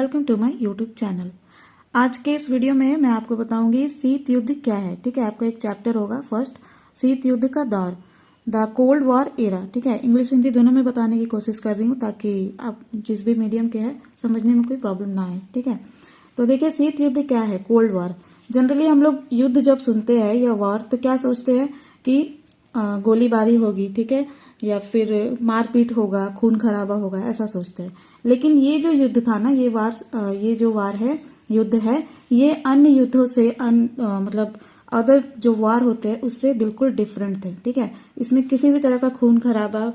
Welcome to my YouTube channel. आज के इस वीडियो में मैं आपको बताऊंगी शीत युद्ध क्या है। ठीक है, आपका एक चैप्टर होगा फर्स्ट, शीत युद्ध का दौर, द कोल्ड वॉर एरा। ठीक है, इंग्लिश हिंदी दोनों में बताने की कोशिश कर रही हूँ ताकि आप जिस भी मीडियम के हैं समझने में कोई प्रॉब्लम ना आए। ठीक है, तो देखिए शीत युद्ध क्या है, कोल्ड वॉर। जनरली हम लोग युद्ध जब सुनते हैं या वॉर तो क्या सोचते हैं कि गोलीबारी होगी, ठीक है, या फिर मारपीट होगा, खून खराबा होगा, ऐसा सोचते हैं। लेकिन ये जो युद्ध था ना, ये जो वार है, युद्ध है, ये अन्य युद्धों से मतलब अदर जो वार होते हैं उससे बिल्कुल डिफरेंट थे। ठीक है, इसमें किसी भी तरह का खून खराबा,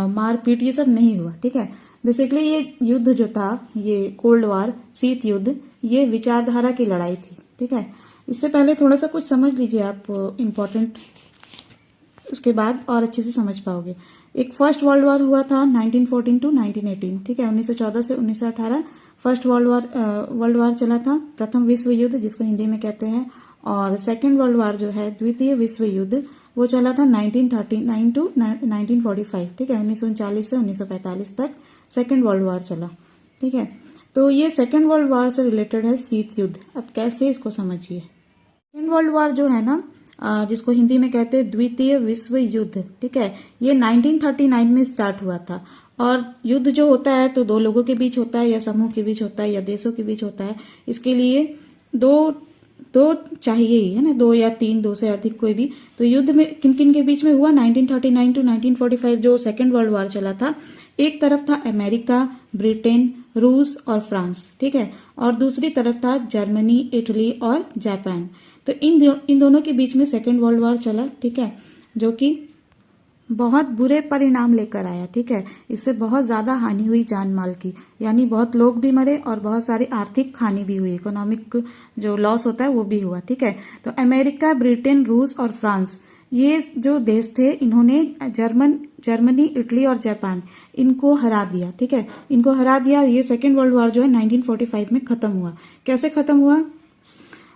मारपीट ये सब नहीं हुआ। ठीक है, बेसिकली ये युद्ध जो था, ये कोल्ड वार, शीत युद्ध, ये विचारधारा की लड़ाई थी। ठीक है, इससे पहले थोड़ा सा कुछ समझ लीजिए आप इम्पोर्टेंट, उसके बाद और अच्छे से समझ पाओगे। एक फर्स्ट वर्ल्ड वॉर हुआ था 1914 टू 1918। ठीक है, 1914 से 1918 फर्स्ट वर्ल्ड वार चला था, प्रथम विश्व युद्ध जिसको हिंदी में कहते हैं। और सेकेंड वर्ल्ड वार जो है, द्वितीय विश्व युद्ध, वो चला था 1939 टू 1945। ठीक है, 1939 से 1945 तक सेकेंड वर्ल्ड वार चला। ठीक है, तो ये सेकेंड वर्ल्ड वार से रिलेटेड है शीत युद्ध। अब कैसे इसको समझिए। सेकेंड वर्ल्ड वार जो है ना, जिसको हिंदी में कहते हैं द्वितीय विश्व युद्ध, ठीक है, ये 1939 में स्टार्ट हुआ था। और युद्ध जो होता है तो दो लोगों के बीच होता है, या समूह के बीच होता है, या देशों के बीच होता है। इसके लिए दो चाहिए ही, है ना, दो या तीन, दो से अधिक कोई भी। तो युद्ध में किन किन के बीच में हुआ, 1939 टू 1945 जो सेकेंड वर्ल्ड वार चला था। एक तरफ था अमेरिका, ब्रिटेन, रूस और फ्रांस। ठीक है, और दूसरी तरफ था जर्मनी, इटली और जापान। तो इन दोनों के बीच में सेकेंड वर्ल्ड वार चला। ठीक है, जो कि बहुत बुरे परिणाम लेकर आया। ठीक है, इससे बहुत ज्यादा हानि हुई जान माल की, यानी बहुत लोग भी मरे और बहुत सारी आर्थिक हानि भी हुई, इकोनॉमिक जो लॉस होता है वो भी हुआ। ठीक है, तो अमेरिका, ब्रिटेन, रूस और फ्रांस, ये जो देश थे, इन्होंने जर्मनी, इटली और जापान, इनको हरा दिया। ठीक है, इनको हरा दिया और ये सेकेंड वर्ल्ड वार जो है 1945 में खत्म हुआ। कैसे खत्म हुआ?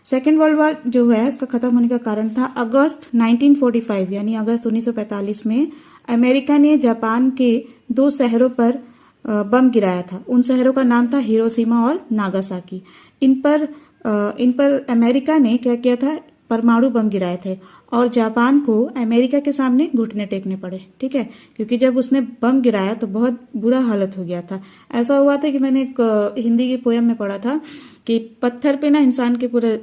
सेकेंड वर्ल्ड वार जो है उसका खत्म होने का कारण था अगस्त 1945, यानी अगस्त 1945 में अमेरिका ने जापान के दो शहरों पर बम गिराया था। उन शहरों का नाम था हिरोशिमा और नागासाकी। इन पर अमेरिका ने क्या किया था, परमाणु बम गिराए थे और जापान को अमेरिका के सामने घुटने टेकने पड़े। ठीक है, क्योंकि जब उसने बम गिराया तो बहुत बुरा हालत हो गया था। ऐसा हुआ था कि मैंने एक हिंदी की पोयम में पढ़ा था कि पत्थर पे ना इंसान के पूरे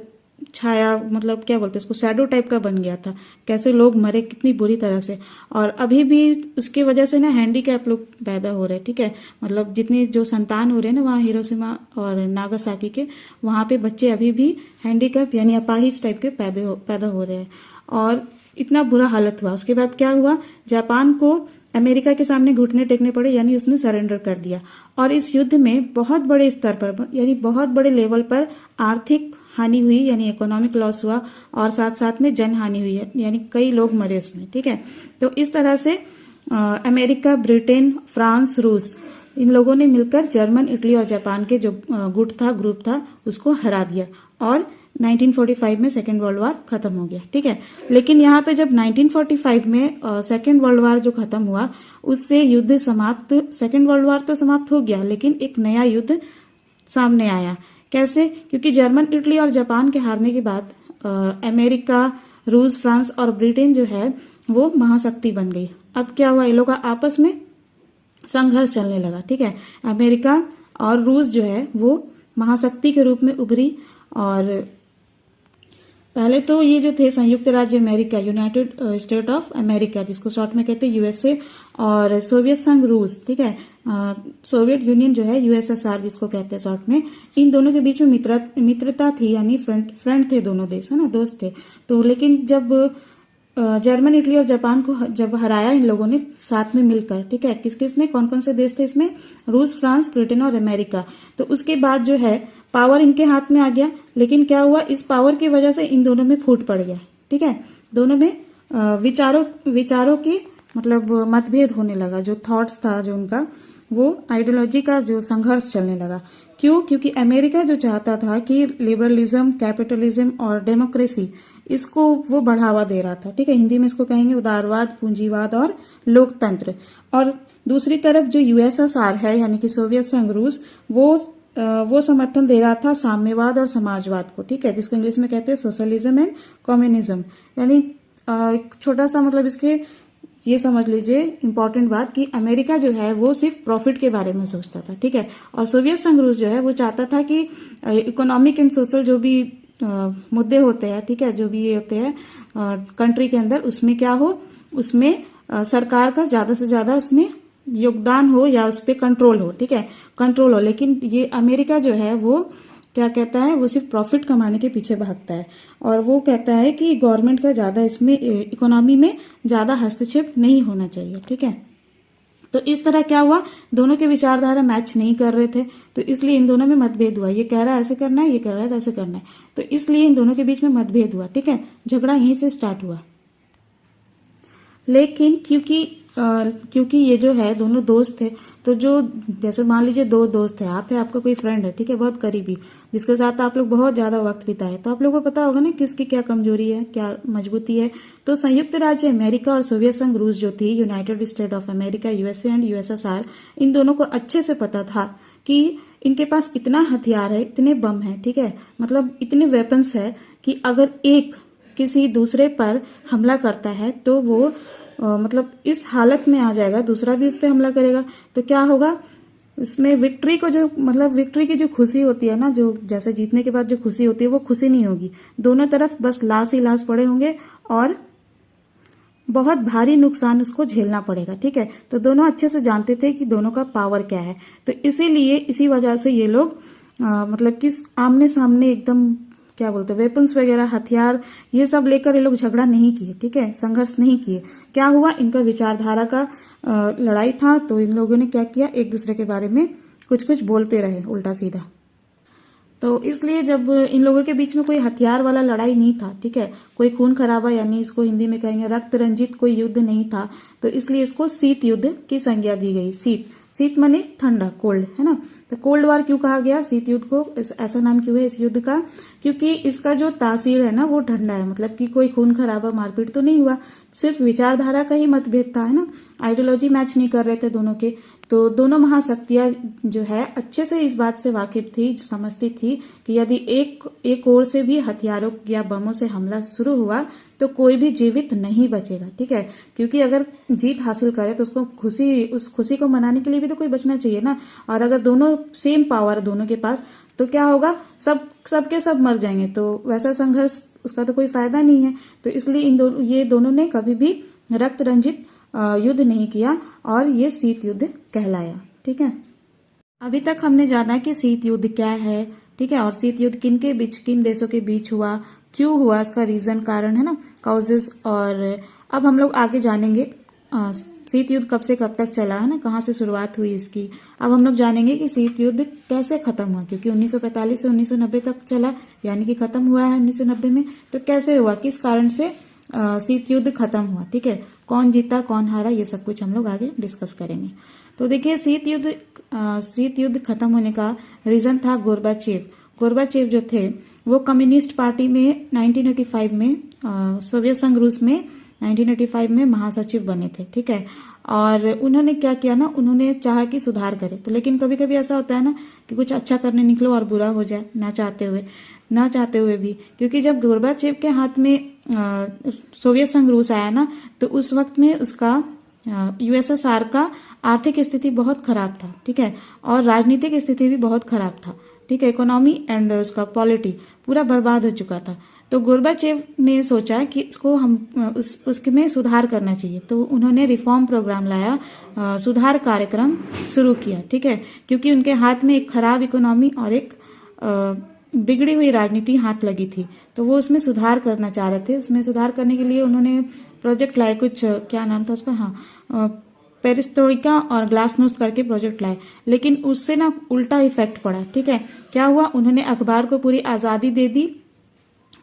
छाया, मतलब क्या बोलते हैं उसको, शैडो टाइप का बन गया था। कैसे लोग मरे, कितनी बुरी तरह से। और अभी भी उसकी वजह से ना हैंडीकैप लोग पैदा हो रहे हैं। ठीक है, मतलब जितनी जो संतान हो रहे हैं ना वहाँ हिरोशिमा और नागासाकी के, वहाँ पे बच्चे अभी भी हैंडीकैप यानी अपाहिज टाइप के पैदा हो रहे हैं। और इतना बुरा हालत हुआ। उसके बाद क्या हुआ, जापान को अमेरिका के सामने घुटने टेकने पड़े, यानी उसने सरेंडर कर दिया। और इस युद्ध में बहुत बड़े स्तर पर, यानी बहुत बड़े लेवल पर आर्थिक हानि हुई, यानी इकोनॉमिक लॉस हुआ, और साथ साथ में जन हानि हुई है, यानी कई लोग मरे उसमें। ठीक है, तो इस तरह से अमेरिका, ब्रिटेन, फ्रांस, रूस, इन लोगों ने मिलकर जर्मन, इटली और जापान के जो ग्रुप था उसको हरा दिया और 1945 में सेकेंड वर्ल्ड वार खत्म हो गया। ठीक है, लेकिन यहाँ पे जब 1945 में सेकेंड वर्ल्ड वार जो खत्म हुआ, उससे युद्ध समाप्त, सेकेंड वर्ल्ड वार तो समाप्त हो गया, लेकिन एक नया युद्ध सामने आया। कैसे? क्योंकि जर्मन, इटली और जापान के हारने के बाद अमेरिका, रूस, फ्रांस और ब्रिटेन जो है वो महाशक्ति बन गई। अब क्या हुआ, ये लोग आपस में संघर्ष चलने लगा। ठीक है, अमेरिका और रूस जो है वो महाशक्ति के रूप में उभरी। और पहले तो ये जो थे संयुक्त राज्य America, United State of America, जिसको शॉर्ट में कहते हैं यूएसए, और सोवियत संघ रूस, ठीक है, सोवियत यूनियन जो है यूएसएसआर जिसको कहते हैं शॉर्ट में, इन दोनों के बीच में मित्रता थी, यानी फ्रेंड थे दोनों देश, है ना, दोस्त थे। तो लेकिन जब जर्मन, इटली और जापान को जब हराया इन लोगों ने साथ में मिलकर, ठीक है, किस किस ने, कौन कौन से देश थे इसमें, रूस, फ्रांस, ब्रिटेन और अमेरिका। तो उसके बाद जो है पावर इनके हाथ में आ गया। लेकिन क्या हुआ, इस पावर की वजह से इन दोनों में फूट पड़ गया। ठीक है, दोनों में विचारों के मतलब मतभेद होने लगा। जो थॉट्स था जो उनका, वो आइडियोलॉजी का जो संघर्ष चलने लगा। क्यों? क्योंकि अमेरिका जो चाहता था कि लिबरलिज्म, कैपिटलिज्म और डेमोक्रेसी, इसको वो बढ़ावा दे रहा था। ठीक है, हिंदी में इसको कहेंगे उदारवाद, पूंजीवाद और लोकतंत्र। और दूसरी तरफ जो यूएसएसआर है, यानी कि सोवियत संघ रूस, वो वो समर्थन दे रहा था साम्यवाद और समाजवाद को, ठीक है, जिसको इंग्लिश में कहते हैं सोशलिज्म एंड कम्युनिज्म। यानी एक छोटा सा मतलब इसके ये समझ लीजिए इंपॉर्टेंट बात कि अमेरिका जो है वो सिर्फ प्रॉफिट के बारे में सोचता था, ठीक है, और सोवियत संघ रूस जो है वो चाहता था कि इकोनॉमिक एंड सोशल जो भी मुद्दे होते हैं, ठीक है, जो भी ये होते हैं कंट्री के अंदर, उसमें क्या हो, उसमें सरकार का ज्यादा से ज्यादा उसमें योगदान हो या उस पर कंट्रोल हो, ठीक है, कंट्रोल हो। लेकिन ये अमेरिका जो है वो क्या कहता है, वो सिर्फ प्रॉफिट कमाने के पीछे भागता है और वो कहता है कि गवर्नमेंट का ज्यादा इसमें इकोनॉमी में ज्यादा हस्तक्षेप नहीं होना चाहिए, ठीक है। तो इस तरह क्या हुआ, दोनों के विचारधारा मैच नहीं कर रहे थे, तो इसलिए इन दोनों में मतभेद हुआ। ये कह रहा है ऐसे करना है, ये कह रहा है कैसे करना है, तो इसलिए इन दोनों के बीच में मतभेद हुआ, ठीक है, झगड़ा यहीं से स्टार्ट हुआ। लेकिन क्योंकि ये जो है दोनों दोस्त थे, तो जो जैसे मान लीजिए दो दोस्त है, आप है, आपका कोई फ्रेंड है, ठीक है, बहुत करीबी, जिसके साथ आप लोग बहुत ज्यादा वक्त बिताए, तो आप लोगों को पता होगा ना कि उसकी क्या कमजोरी है, क्या मजबूती है। तो संयुक्त राज्य अमेरिका और सोवियत संघ रूस जो थी, United State of America, USA and USSR, इन दोनों को अच्छे से पता था कि इनके पास इतना हथियार है, इतने बम है, ठीक है, मतलब इतने वेपन्स है कि अगर एक किसी दूसरे पर हमला करता है तो वो मतलब इस हालत में आ जाएगा, दूसरा भी उस पर हमला करेगा, तो क्या होगा, इसमें विक्ट्री को जो मतलब विक्ट्री की जो खुशी होती है ना, जो जैसे जीतने के बाद जो खुशी होती है, वो खुशी नहीं होगी, दोनों तरफ बस लाश ही लाश पड़े होंगे और बहुत भारी नुकसान उसको झेलना पड़ेगा, ठीक है। तो दोनों अच्छे से जानते थे कि दोनों का पावर क्या है, तो इसीलिए इसी वजह से ये लोग मतलब कि आमने सामने एकदम क्या बोलते हैं, वेपन्स वगैरह, हथियार, ये सब लेकर ये लोग झगड़ा नहीं किए, ठीक है, संघर्ष नहीं किए। क्या हुआ, इनका विचारधारा का लड़ाई था, तो इन लोगों ने क्या किया, एक दूसरे के बारे में कुछ कुछ बोलते रहे उल्टा सीधा। तो इसलिए जब इन लोगों के बीच में कोई हथियार वाला लड़ाई नहीं था, ठीक है, कोई खून खराबा, यानी इसको हिंदी में कहेंगे रक्त रंजित कोई युद्ध नहीं था, तो इसलिए इसको शीत युद्ध की संज्ञा दी गई। शीत माने ठंडा, कोल्ड, है ना। तो कोल्ड वार क्यों कहा गया शीत युद्ध को, ऐसा नाम क्यों है इस युद्ध का, क्योंकि इसका जो तासीर है ना वो ठंडा है, मतलब कि कोई खून खराबा मारपीट तो नहीं हुआ, सिर्फ विचारधारा का ही मतभेद था, है ना, आइडियोलॉजी मैच नहीं कर रहे थे दोनों के। तो दोनों महाशक्तियां जो है अच्छे से इस बात से वाकिफ थी, समझती थी कि यदि एक ओर से भी हथियारों या बमों से हमला शुरू हुआ तो कोई भी जीवित नहीं बचेगा, ठीक है, क्योंकि अगर जीत हासिल करे तो उसको उस खुशी को मनाने के लिए भी तो कोई बचना चाहिए ना। और अगर दोनों सेम पावर दोनों के पास, तो क्या होगा, सबके सब मर जाएंगे, तो वैसा संघर्ष उसका तो कोई फायदा नहीं है। तो इसलिए ये दोनों ने कभी भी रक्त रंजित युद्ध नहीं किया और ये शीत युद्ध कहलाया, ठीक है। अभी तक हमने जाना कि शीत युद्ध क्या है, ठीक है, और शीत युद्ध किन देशों के बीच हुआ, क्यों हुआ, इसका रीजन, कारण, है ना, कॉजेज। और अब हम लोग आगे जानेंगे शीत युद्ध कब से कब तक चला, है ना, कहाँ से शुरुआत हुई इसकी। अब हम लोग जानेंगे कि शीत युद्ध कैसे खत्म हुआ, क्योंकि 1945 से 1990 तक चला, यानी कि खत्म हुआ है 1990 में। तो कैसे हुआ, किस कारण से शीत युद्ध खत्म हुआ, ठीक है, कौन जीता कौन हारा, ये सब कुछ हम लोग आगे डिस्कस करेंगे। तो देखिए शीत युद्ध खत्म होने का रीजन था गोर्बाचेव जो थे वो कम्युनिस्ट पार्टी में 1985 में सोवियत संघ रूस में 1985 में महासचिव बने थे, ठीक है। और उन्होंने क्या किया ना, उन्होंने चाहा कि सुधार करे, तो लेकिन कभी कभी ऐसा होता है ना कि कुछ अच्छा करने निकलो और बुरा हो जाए, ना चाहते हुए भी, क्योंकि जब गोर्बाचेव के हाथ में सोवियत संघ रूस आया ना, तो उस वक्त में उसका यूएसएसआर का आर्थिक स्थिति बहुत खराब था, ठीक है, और राजनीतिक स्थिति भी बहुत खराब था, ठीक है, इकोनॉमी एंड उसका पॉलिटी पूरा बर्बाद हो चुका था। तो गोर्बाचेव ने सोचा कि इसको हम उसमें सुधार करना चाहिए, तो उन्होंने रिफॉर्म प्रोग्राम लाया, सुधार कार्यक्रम शुरू किया, ठीक है, क्योंकि उनके हाथ में एक खराब इकोनॉमी और एक बिगड़ी हुई राजनीति हाथ लगी थी, तो वो उसमें सुधार करना चाह रहे थे। उसमें सुधार करने के लिए उन्होंने प्रोजेक्ट लाए, कुछ क्या नाम था उसका, हाँ, पेरिस्ट्रोइका और ग्लासनोस्ट करके प्रोजेक्ट लाए, लेकिन उससे ना उल्टा इफेक्ट पड़ा, ठीक है। क्या हुआ, उन्होंने अखबार को पूरी आजादी दे दी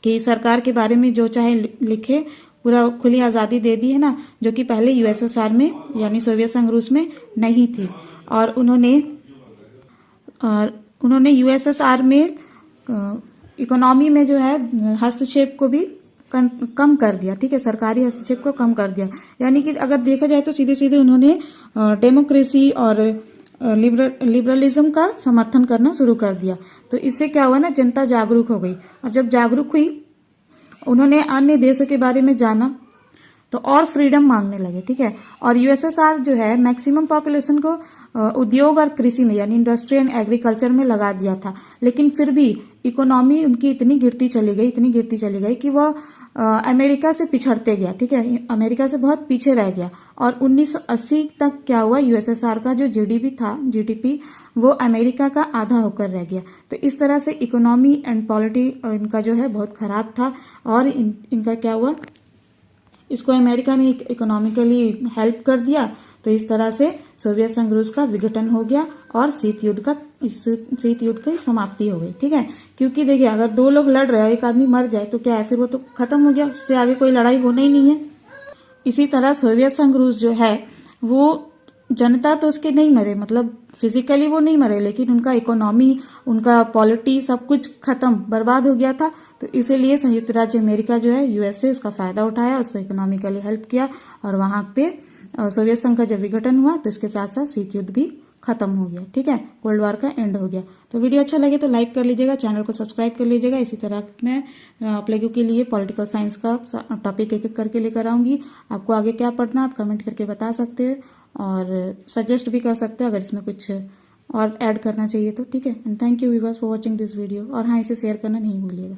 कि सरकार के बारे में जो चाहे लिखे, पूरा खुली आजादी दे दी, है ना, जो कि पहले यूएसएसआर में यानी सोवियत संघ रूस में नहीं थी। और उन्होंने यूएसएसआर में इकोनॉमी में जो है हस्तक्षेप को भी कम कर दिया, ठीक है, सरकारी हस्तक्षेप को कम कर दिया। यानी कि अगर देखा जाए तो सीधे सीधे उन्होंने डेमोक्रेसी और लिबरलिज्म का समर्थन करना शुरू कर दिया। तो इससे क्या हुआ ना, जनता जागरूक हो गई, और जब जागरूक हुई उन्होंने अन्य देशों के बारे में जाना तो और फ्रीडम मांगने लगे, ठीक है। और यूएसएसआर जो है मैक्सिमम पॉपुलेशन को उद्योग और कृषि में यानी इंडस्ट्री एंड एग्रीकल्चर में लगा दिया था, लेकिन फिर भी इकोनॉमी उनकी इतनी गिरती चली गई कि वह अमेरिका से पिछड़ते गया, ठीक है, अमेरिका से बहुत पीछे रह गया। और 1980 तक क्या हुआ, यूएसएसआर का जो जीडीपी वो अमेरिका का आधा होकर रह गया। तो इस तरह से इकोनॉमी एंड पॉलिटी इनका जो है बहुत खराब था, और इनका क्या हुआ, इसको अमेरिका ने इकोनॉमिकली हेल्प कर दिया। तो इस तरह से सोवियत संघ रूस का विघटन हो गया और शीत युद्ध की समाप्ति हो गई, ठीक है। क्योंकि देखिए अगर दो लोग लड़ रहे हैं, एक आदमी मर जाए तो क्या है, फिर वो तो खत्म हो गया, उससे आगे कोई लड़ाई होना ही नहीं है। इसी तरह सोवियत संघ रूस जो है वो जनता तो उसके नहीं मरे, मतलब फिजिकली वो नहीं मरे, लेकिन उनका इकोनॉमी, उनका पॉलिटी सब कुछ खत्म, बर्बाद हो गया था। तो इसीलिए संयुक्त राज्य अमेरिका जो है यूएसए उसका फायदा उठाया, उसको इकोनॉमिकली हेल्प किया, और वहां पे सोवियत संघ का जब विघटन हुआ तो इसके साथ साथ शीत युद्ध भी खत्म हो गया, ठीक है, कोल्ड वॉर का एंड हो गया। तो वीडियो अच्छा लगे तो लाइक कर लीजिएगा, चैनल को सब्सक्राइब कर लीजिएगा। इसी तरह मैं आप लोगों के लिए पॉलिटिकल साइंस का टॉपिक एक एक करके लेकर आऊंगी। आपको आगे क्या पढ़ना आप कमेंट करके बता सकते हैं, और सजेस्ट भी कर सकते हैं अगर इसमें कुछ और ऐड करना चाहिए तो, ठीक है। And thank you viewers for watching this video, और हाँ, इसे शेयर करना नहीं भूलिएगा।